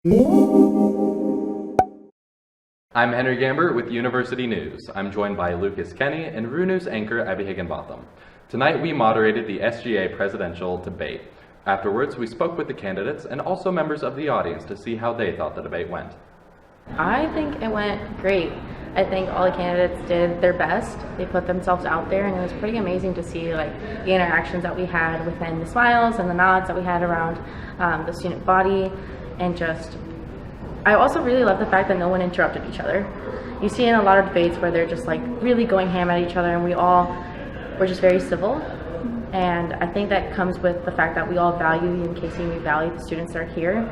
I'm Henry Gamber with University News. I'm joined by Lucas Kenny and UNews anchor Abby Higginbotham. Tonight we moderated the SGA Presidential Debate. Afterwards, we spoke with the candidates and also members of the audience to see how they thought the debate went. I think it went great. I think all the candidates did their best. They put themselves out there, and it was pretty amazing to see the interactions that we had within the smiles and the nods that we had around the student body, and I also really love the fact that no one interrupted each other. You see in a lot of debates where they're just really going ham at each other, and we all were just very civil. And I think that comes with the fact that we all value you, in Casey, and we value the students that are here.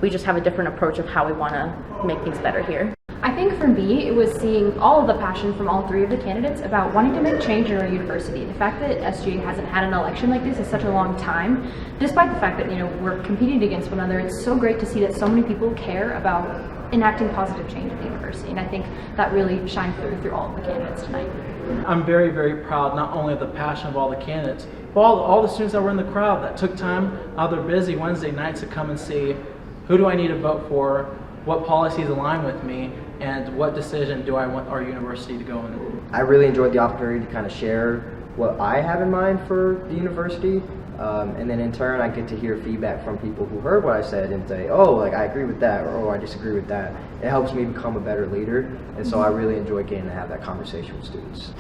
We just have a different approach of how we want to make things better here. I think for me, it was seeing all of the passion from all three of the candidates about wanting to make change in our university. The fact that SGA hasn't had an election like this in such a long time, despite the fact that we're competing against one another, it's so great to see that so many people care about enacting positive change at the university, and I think that really shined through all of the candidates tonight. I'm very, very proud not only of the passion of all the candidates, but all the students that were in the crowd that took time out of their busy Wednesday nights to come and see who do I need to vote for, what policies align with me, and what decision do I want our university to go in. I really enjoyed the opportunity to kind of share what I have in mind for the university, and then in turn I get to hear feedback from people who heard what I said and say, oh, I agree with that, or oh, I disagree with that. It helps me become a better leader, and so I really enjoy getting to have that conversation with students.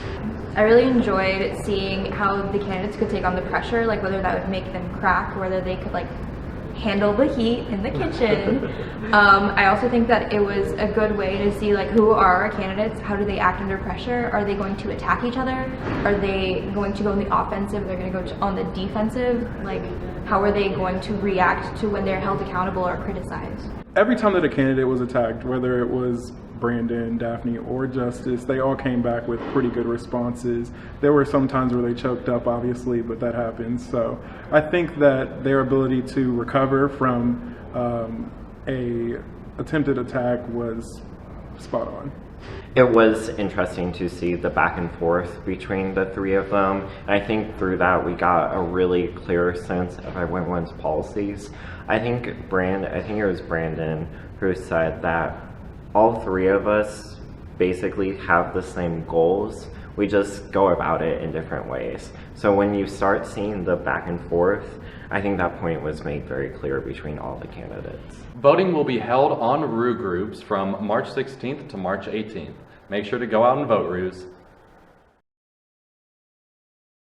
I really enjoyed seeing how the candidates could take on the pressure, whether that would make them crack, or whether they could handle the heat in the kitchen. I also think that it was a good way to see who are our candidates, how do they act under pressure, are they going to attack each other, are they going to go on the offensive, they're going to go on the defensive, how are they going to react to when they're held accountable or criticized. Every time that a candidate was attacked, whether it was Brandon, Daphne, or Justice, they all came back with pretty good responses. There were some times where they choked up, obviously, but that happens. So I think that their ability to recover from a attempted attack was spot on. It was interesting to see the back and forth between the three of them. And I think through that we got a really clear sense of everyone's policies. I think it was Brandon who said that all three of us basically have the same goals. We just go about it in different ways. So when you start seeing the back and forth, I think that point was made very clear between all the candidates. Voting will be held on RU groups from March 16th to March 18th. Make sure to go out and vote, Roos.